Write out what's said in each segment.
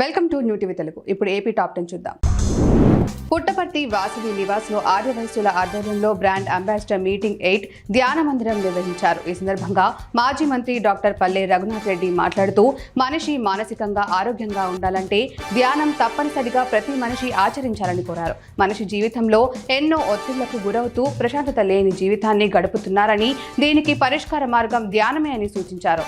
Welcome to new TV Telugu. ఇప్పుడు AP top 10 చూద్దాం. పుట్టపర్తి వాసవి నివాస్ లో ఆర్యవైశ్యుల ఆధ్వర్యంలో బ్రాండ్ అంబాసిడర్ మీటింగ్ 8 ధ్యాన మందిరం నిర్వహించారు. ఈ సందర్భంగా మాజీ మంత్రి డాక్టర్ పల్లె రఘునాథ్ రెడ్డి మాట్లాడుతూ మనిషి మానసికంగా ఆరోగ్యంగా ఉండాలంటే ధ్యానం తప్పనిసరిగా ప్రతి మనిషి ఆచరించాలని కోరారు. మనిషి జీవితంలో ఎన్నో ఒత్తిళ్లకు గురవుతూ ప్రశాంతత లేని జీవితాన్ని గడుపుతున్నారని, దీనికి పరిష్కార మార్గం ధ్యానమే అని సూచించారు.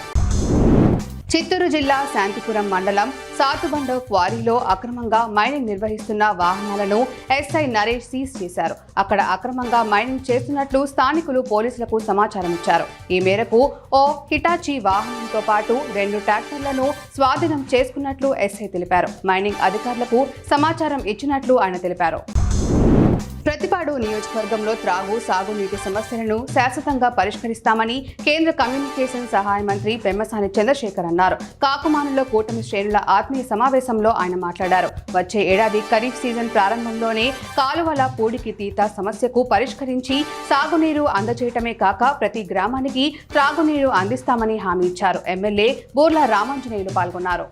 చిత్తూరు జిల్లా శాంతిపురం మండలం సాతుబండ క్వారీలో అక్రమంగా మైనింగ్ నిర్వహిస్తున్న వాహనాలను ఎస్ఐ నరేష్ సీజ్ చేశారు. అక్కడ అక్రమంగా మైనింగ్ చేస్తున్నట్లు స్థానికులు పోలీసులకు సమాచారం ఇచ్చారు. ఈ మేరకు ఓ హిటాచీ వాహనంతో పాటు 2 ట్రాక్టర్లను స్వాధీనం చేసుకున్నట్లు ఎస్ఐ తెలిపారు. మైనింగ్ అధికారులకు సమాచారం ఇచ్చినట్లు ఆయన తెలిపారు. ప్రతిపాడు నియోజకవర్గంలో త్రాగు సాగునీటి సమస్యలను శాశ్వతంగా పరిష్కరిస్తామని కేంద్ర కమ్యూనికేషన్ సహాయ మంత్రి పెమ్మసాని చంద్రశేఖర్ అన్నారు. కాకుమానులో కూటమి శ్రేణుల ఆత్మీయ సమావేశంలో ఆయన మాట్లాడారు. వచ్చే ఏడాది ఖరీఫ్ సీజన్ ప్రారంభంలోనే కాలువల పూడికి తీత సమస్యకు పరిష్కరించి సాగునీరు అందజేయటమే కాక ప్రతి గ్రామానికి త్రాగునీరు అందిస్తామని హామీ ఇచ్చారు. ఎమ్మెల్యే బూర్ల రామాంజనేయులు పాల్గొన్నారు.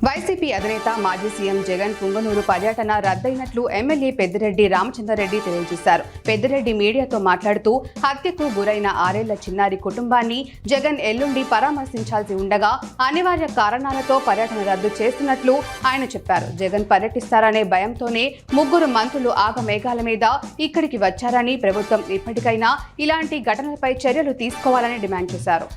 వైసీపీ అధినేత మాజీ సీఎం జగన్ పుంగనూరు పర్యటన రద్దయినట్లు ఎమ్మెల్యే పెద్దిరెడ్డి రామచంద్రారెడ్డి తెలియజేశారు. పెద్దిరెడ్డి మీడియాతో మాట్లాడుతూ హత్యకు గురైన 6 ఏళ్ల చిన్నారి కుటుంబాన్ని జగన్ ఎల్లుండి పరామర్శించాల్సి ఉండగా అనివార్య కారణాలతో పర్యటన రద్దు చేస్తున్నట్లు ఆయన చెప్పారు. జగన్ పర్యటిస్తారనే భయంతోనే 3 మంత్రులు ఆగమేఘాల మీద ఇక్కడికి వచ్చారని, ప్రభుత్వం ఇప్పటికైనా ఇలాంటి ఘటనలపై చర్యలు తీసుకోవాలని డిమాండ్ చేశారు.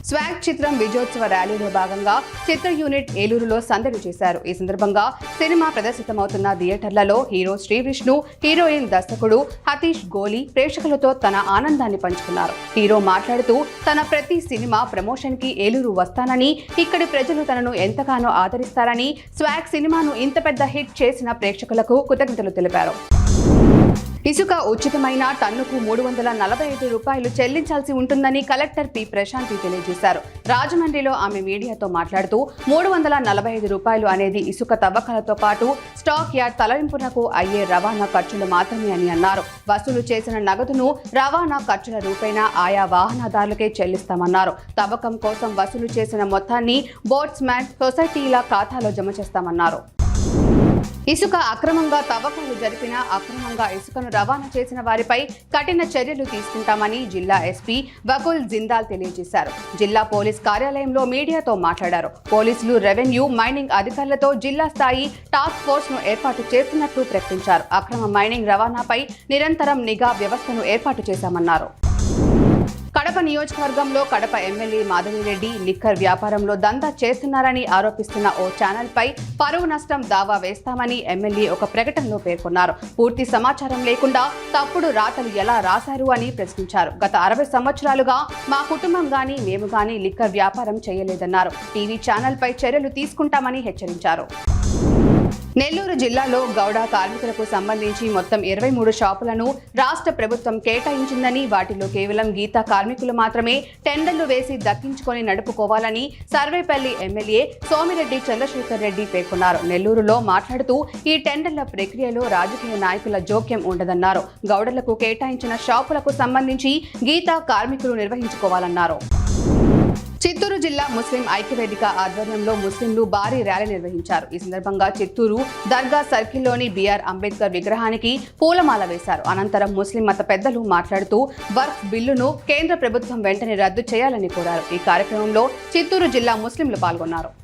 స్వాగ్ చిత్రం విజయోత్సవ ర్యాలీలో భాగంగా చిత్ర యూనిట్ ఏలూరులో సందడి చేశారు. ఈ సందర్భంగా సినిమా ప్రదర్శితమవుతున్న థియేటర్లలో హీరో శ్రీ విష్ణు, హీరోయిన్ దర్శకుడు హతీష్ గోలి ప్రేక్షకులతో తన ఆనందాన్ని పంచుకున్నారు. హీరో మాట్లాడుతూ తన ప్రతి సినిమా ప్రమోషన్ కి ఏలూరు వస్తానని, ఇక్కడి ప్రజలు తనను ఎంతగానో ఆదరిస్తారని, స్వాగ్ సినిమాను ఇంత పెద్ద హిట్ చేసిన ప్రేక్షకులకు కృతజ్ఞతలు తెలిపారు. ఇసుక ఉచితమైన టన్నుకు 345 రూపాయలు చెల్లించాల్సి ఉంటుందని కలెక్టర్ పి ప్రశాంతి తెలియజేశారు. రాజమండ్రిలో ఆమె మీడియాతో మాట్లాడుతూ 345 రూపాయలు అనేది ఇసుక తవ్వకాలతో పాటు స్టాక్ యార్డ్ తరలింపునకు అయ్యే రవాణా ఖర్చులు మాత్రమే అని అన్నారు. వసూలు చేసిన నగదును రవాణా ఖర్చుల రూపేణా ఆయా వాహనదారులకే చెల్లిస్తామన్నారు. తవ్వకం కోసం వసూలు చేసిన మొత్తాన్ని బోట్స్మ్యాన్ సొసైటీల ఖాతాలో జమ చేస్తామన్నారు. ఇసుక అక్రమంగా తవ్వకాలు జరిపిన, అక్రమంగా ఇసుకను రవాణా చేసిన వారిపై కఠిన చర్యలు తీసుకుంటామని జిల్లా ఎస్పీ వకుల్ జిందాల్ తెలియజేశారు. జిల్లా పోలీస్ కార్యాలయంలో మీడియాతో మాట్లాడారు. పోలీసులు, రెవెన్యూ, మైనింగ్ అధికారులతో జిల్లా స్థాయి టాస్క్ ఫోర్స్ ను ఏర్పాటు చేస్తున్నట్లు ప్రకటించారు. అక్రమ మైనింగ్ రవాణాపై నిరంతరం నిఘా వ్యవస్థను ఏర్పాటు చేశామన్నారు. కడప నియోజకవర్గంలో కడప ఎమ్మెల్యే మాధవిరెడ్డి లిక్కర్ వ్యాపారంలో దందా చేస్తున్నారని ఆరోపిస్తున్న ఓ ఛానల్ పై పరువు నష్టం దావా వేస్తామని ఎమ్మెల్యే ఒక ప్రకటనలో పేర్కొన్నారు. పూర్తి సమాచారం లేకుండా తప్పుడు రాతలు ఎలా రాశారు అని ప్రశ్నించారు. గత 60 సంవత్సరాలుగా మా కుటుంబం గాని, మేము గాని లిక్కర్ వ్యాపారం చేయలేదన్నారు. టీవీ ఛానల్ పై చర్యలు తీసుకుంటామని హెచ్చరించారు. నెల్లూరు జిల్లాలో గౌడ కార్మికులకు సంబంధించి మొత్తం 23 షాపులను రాష్ట్ర ప్రభుత్వం కేటాయించిందని, వాటిలో కేవలం గీతా కార్మికులు మాత్రమే టెండర్లు వేసి దక్కించుకొని నడుపుకోవాలని సర్వేపల్లి ఎమ్మెల్యే సోమిరెడ్డి చంద్రశేఖర్ రెడ్డి పేర్కొన్నారు. నెల్లూరులో మాట్లాడుతూ ఈ టెండర్ల ప్రక్రియలో రాజకీయ నాయకుల జోక్యం ఉండదన్నారు. గౌడలకు కేటాయించిన షాపులకు సంబంధించి గీతా కార్మికులు నిర్వహించుకోవాలన్నారు. చిత్తూరు జిల్లా ముస్లిం ఐక్యవేదిక ఆధ్వర్యంలో ముస్లింలు భారీ ర్యాలీ నిర్వహించారు. ఈ సందర్భంగా చిత్తూరు దర్గా సర్కిల్లోని బిఆర్ అంబేద్కర్ విగ్రహానికి పూలమాల వేశారు. అనంతరం ముస్లిం మత పెద్దలు మాట్లాడుతూ వర్క్ బిల్లును కేంద్ర ప్రభుత్వం వెంటనే రద్దు చేయాలని కోరారు. ఈ కార్యక్రమంలో చిత్తూరు జిల్లా ముస్లింలు పాల్గొన్నారు.